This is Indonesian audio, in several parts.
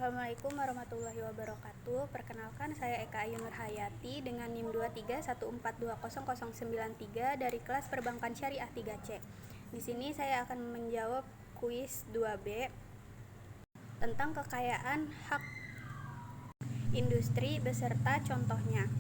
Assalamualaikum warahmatullahi wabarakatuh. Perkenalkan, saya Eka Ayu Nurhayati dengan NIM 2314200093 dari kelas Perbankan Syariah 3C. Di sini saya akan menjawab kuis 2B tentang kekayaan hak industri beserta contohnya.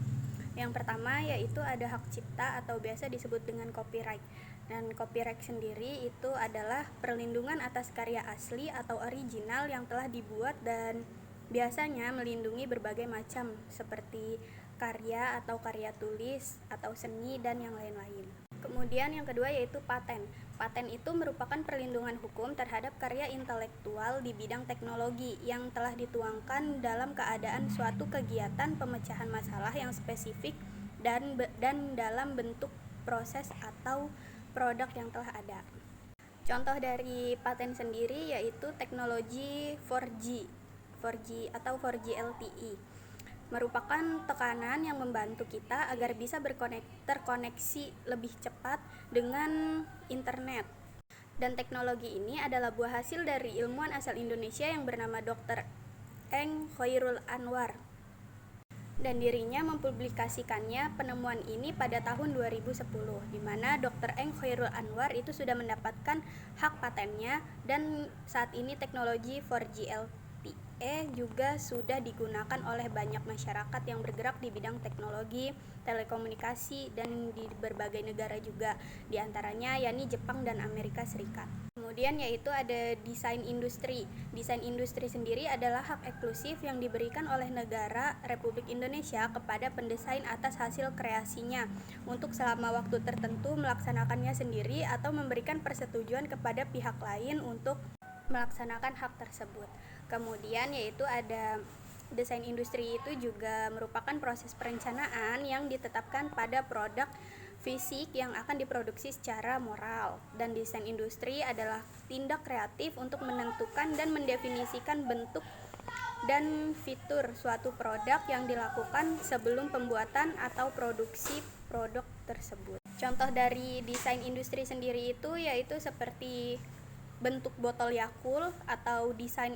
Yang pertama yaitu ada hak cipta atau biasa disebut dengan copyright. Dan copyright sendiri itu adalah perlindungan atas karya asli atau original yang telah dibuat dan biasanya melindungi berbagai macam seperti karya atau karya tulis atau seni dan yang lain-lain. Kemudian yang kedua yaitu paten. Paten itu merupakan perlindungan hukum terhadap karya intelektual di bidang teknologi yang telah dituangkan dalam keadaan suatu kegiatan pemecahan masalah yang spesifik dan dalam bentuk proses atau produk yang telah ada. Contoh dari paten sendiri yaitu teknologi 4G atau 4G LTE. Merupakan tekanan yang membantu kita agar bisa terkoneksi lebih cepat dengan internet. Dan teknologi ini adalah buah hasil dari ilmuwan asal Indonesia yang bernama Dr. Eng Khoirul Anwar. Dan dirinya mempublikasikannya penemuan ini pada tahun 2010, di mana Dr. Eng Khoirul Anwar itu sudah mendapatkan hak patennya dan saat ini teknologi 4G LTE juga sudah digunakan oleh banyak masyarakat yang bergerak di bidang teknologi, telekomunikasi, dan di berbagai negara juga, diantaranya yakni Jepang dan Amerika Serikat. Kemudian yaitu ada desain industri. Desain industri sendiri adalah hak eksklusif yang diberikan oleh negara Republik Indonesia kepada pendesain atas hasil kreasinya untuk selama waktu tertentu melaksanakannya sendiri atau memberikan persetujuan kepada pihak lain untuk melaksanakan hak tersebut. Kemudian yaitu ada desain industri itu juga merupakan proses perencanaan yang ditetapkan pada produk fisik yang akan diproduksi secara moral, dan desain industri adalah tindak kreatif untuk menentukan dan mendefinisikan bentuk dan fitur suatu produk yang dilakukan sebelum pembuatan atau produksi produk tersebut. Contoh dari desain industri sendiri itu yaitu seperti bentuk botol Yakult atau desain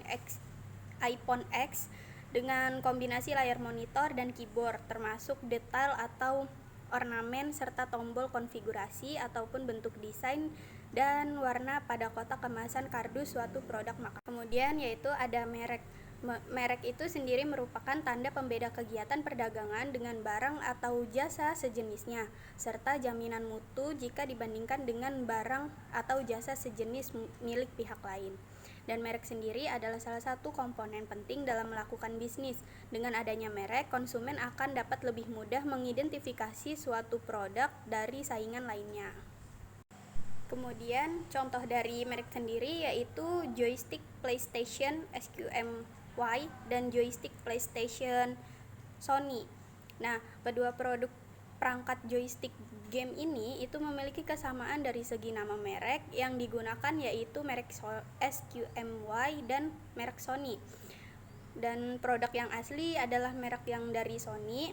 iPhone X dengan kombinasi layar monitor dan keyboard, termasuk detail atau ornamen serta tombol konfigurasi ataupun bentuk desain dan warna pada kotak kemasan kardus suatu produk makanan. Kemudian yaitu ada merek. Merek itu sendiri merupakan tanda pembeda kegiatan perdagangan dengan barang atau jasa sejenisnya, serta jaminan mutu jika dibandingkan dengan barang atau jasa sejenis milik pihak lain. Dan merek sendiri adalah salah satu komponen penting dalam melakukan bisnis. Dengan adanya merek, konsumen akan dapat lebih mudah mengidentifikasi suatu produk dari saingan lainnya. Kemudian contoh dari merek sendiri yaitu joystick PlayStation SQMY dan joystick PlayStation Sony. Nah, kedua produk perangkat joystick game ini itu memiliki kesamaan dari segi nama merek yang digunakan yaitu merek SQMY dan merek Sony. Dan produk yang asli adalah merek yang dari Sony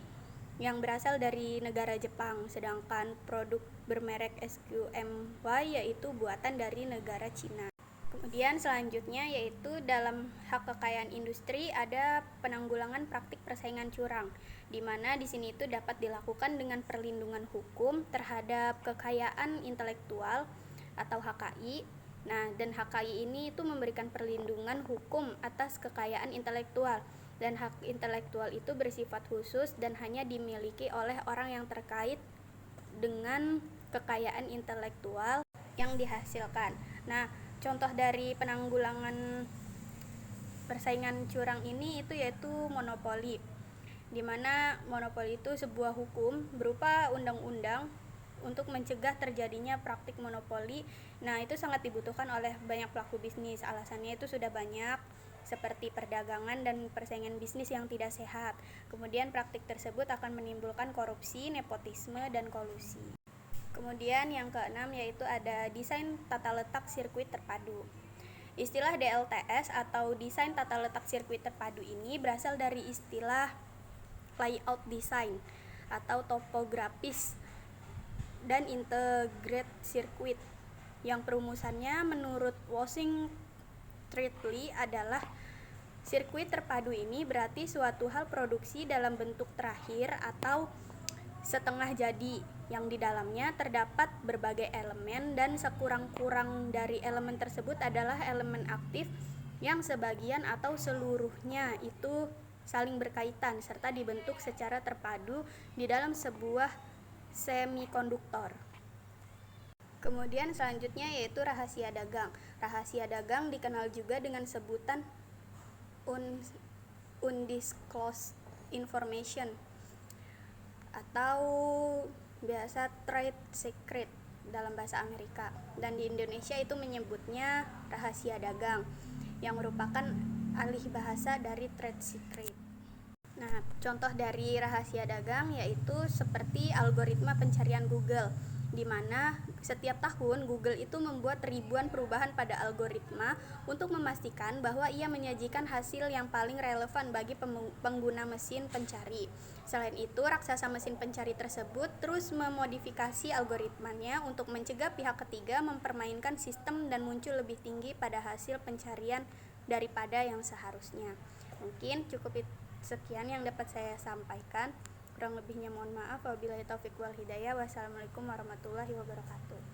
yang berasal dari negara Jepang, sedangkan produk bermerek SQMY yaitu buatan dari negara Cina. Kemudian selanjutnya yaitu dalam hak kekayaan industri ada penanggulangan praktik persaingan curang, di mana di sini itu dapat dilakukan dengan perlindungan hukum terhadap kekayaan intelektual atau HKI. Nah, dan HKI ini itu memberikan perlindungan hukum atas kekayaan intelektual, dan hak intelektual itu bersifat khusus dan hanya dimiliki oleh orang yang terkait dengan kekayaan intelektual yang dihasilkan. Nah, contoh dari penanggulangan persaingan curang ini itu yaitu monopoli, di mana monopoli itu sebuah hukum berupa undang-undang untuk mencegah terjadinya praktik monopoli. Nah, itu sangat dibutuhkan oleh banyak pelaku bisnis. Alasannya itu sudah banyak, seperti perdagangan dan persaingan bisnis yang tidak sehat. Kemudian praktik tersebut akan menimbulkan korupsi, nepotisme, dan kolusi. Kemudian yang keenam yaitu ada desain tata letak sirkuit terpadu. Istilah DLTS atau desain tata letak sirkuit terpadu ini berasal dari istilah layout design atau topografis dan integrated circuit yang perumusannya menurut Washing Treaty adalah Sirkuit terpadu ini berarti suatu hal produksi dalam bentuk terakhir atau setengah jadi yang di dalamnya terdapat berbagai elemen dan sekurang-kurang dari elemen tersebut adalah elemen aktif yang sebagian atau seluruhnya itu saling berkaitan serta dibentuk secara terpadu di dalam sebuah semikonduktor. Kemudian selanjutnya yaitu rahasia dagang. Rahasia dagang dikenal juga dengan sebutan undisclosed information atau biasa trade secret dalam bahasa Amerika, dan di Indonesia itu menyebutnya rahasia dagang yang merupakan alih bahasa dari trade secret. Nah, contoh dari rahasia dagang yaitu seperti algoritma pencarian Google, di mana setiap tahun Google itu membuat ribuan perubahan pada algoritma untuk memastikan bahwa ia menyajikan hasil yang paling relevan bagi pengguna mesin pencari. Selain itu, raksasa mesin pencari tersebut terus memodifikasi algoritmanya untuk mencegah pihak ketiga mempermainkan sistem dan muncul lebih tinggi pada hasil pencarian daripada yang seharusnya. Mungkin cukup sekian yang dapat saya sampaikan. Kurang lebihnya mohon maaf. Wabillahi taufiq wal hidayah. Wassalamualaikum warahmatullahi wabarakatuh.